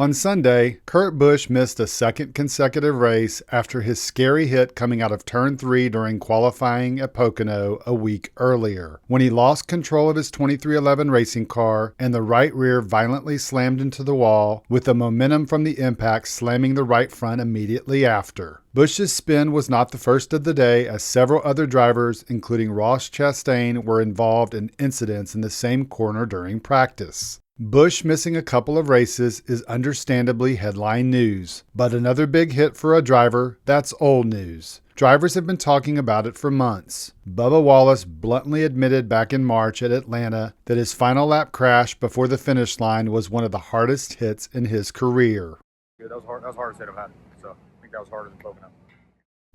On Sunday, Kurt Busch missed a second consecutive race after his scary hit coming out of Turn 3 during qualifying at Pocono a week earlier, when he lost control of his 2311 racing car and the right rear violently slammed into the wall, with the momentum from the impact slamming the right front immediately after. Busch's spin was not the first of the day, as several other drivers, including Ross Chastain, were involved in incidents in the same corner during practice. Busch missing a couple of races is understandably headline news, but another big hit for a driver, that's old news. Drivers have been talking about it for months. Bubba Wallace bluntly admitted back in March at Atlanta that his final lap crash before the finish line was one of the hardest hits in his career. Yeah, that was hard. That was the hardest hit I've had. So I think that was harder than Pocono.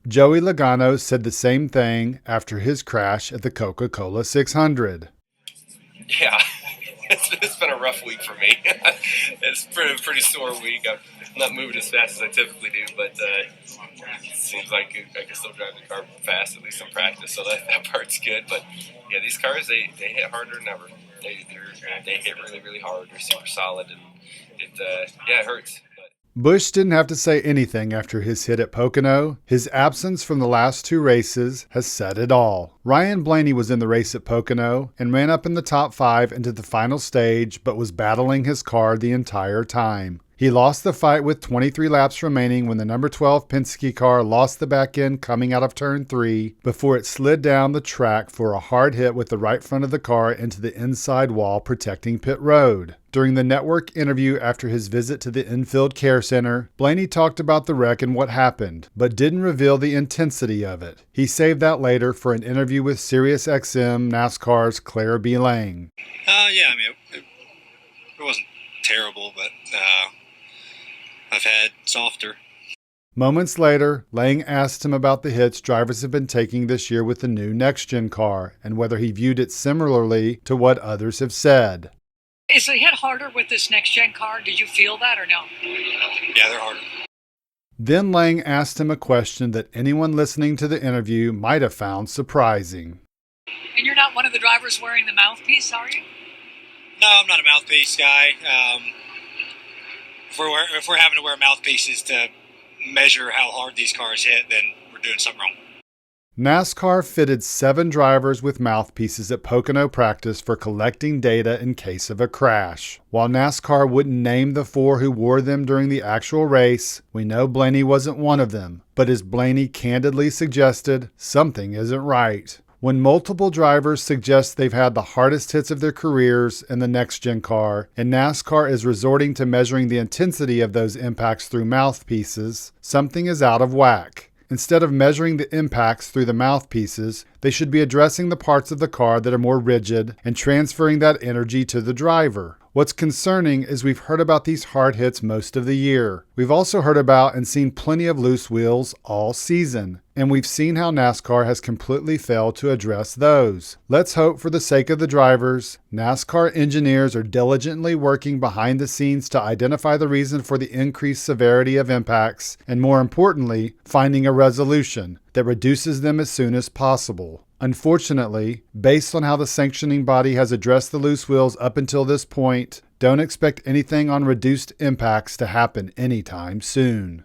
Joey Logano said the same thing after his crash at the Coca-Cola 600. Yeah. It's been a rough week for me. It's been a pretty sore week. I'm not moving as fast as I typically do, but it seems like I can still drive the car fast, at least in practice, so that part's good. But yeah, these cars, they hit harder than ever. They hit really, really hard. They're super solid, and it hurts. Busch didn't have to say anything after his hit at Pocono. His absence from the last two races has said it all. Ryan Blaney was in the race at Pocono and ran up in the top 5 into the final stage, but was battling his car the entire time. He lost the fight with 23 laps remaining when the number 12 Penske car lost the back end coming out of Turn 3 before it slid down the track for a hard hit with the right front of the car into the inside wall protecting pit road. During the network interview after his visit to the Infield Care Center, Blaney talked about the wreck and what happened, but didn't reveal the intensity of it. He saved that later for an interview with SiriusXM NASCAR's Claire B. Lang. It wasn't terrible, but I've had softer. Moments later, Lang asked him about the hits drivers have been taking this year with the new next-gen car and whether he viewed it similarly to what others have said. Is the hit harder with this next-gen car? Did you feel that or no? Yeah, they're harder. Then Lang asked him a question that anyone listening to the interview might have found surprising. And you're not one of the drivers wearing the mouthpiece, are you? No, I'm not a mouthpiece guy. If we're having to wear mouthpieces to measure how hard these cars hit, then we're doing something wrong. NASCAR fitted 7 drivers with mouthpieces at Pocono practice for collecting data in case of a crash. While NASCAR wouldn't name the 4 who wore them during the actual race, we know Blaney wasn't one of them. But as Blaney candidly suggested, something isn't right. When multiple drivers suggest they've had the hardest hits of their careers in the next-gen car, and NASCAR is resorting to measuring the intensity of those impacts through mouthpieces, something is out of whack. Instead of measuring the impacts through the mouthpieces, they should be addressing the parts of the car that are more rigid and transferring that energy to the driver. What's concerning is we've heard about these hard hits most of the year. We've also heard about and seen plenty of loose wheels all season. And we've seen how NASCAR has completely failed to address those. Let's hope for the sake of the drivers, NASCAR engineers are diligently working behind the scenes to identify the reason for the increased severity of impacts, and more importantly, finding a resolution that reduces them as soon as possible. Unfortunately, based on how the sanctioning body has addressed the loose wheels up until this point, don't expect anything on reduced impacts to happen anytime soon.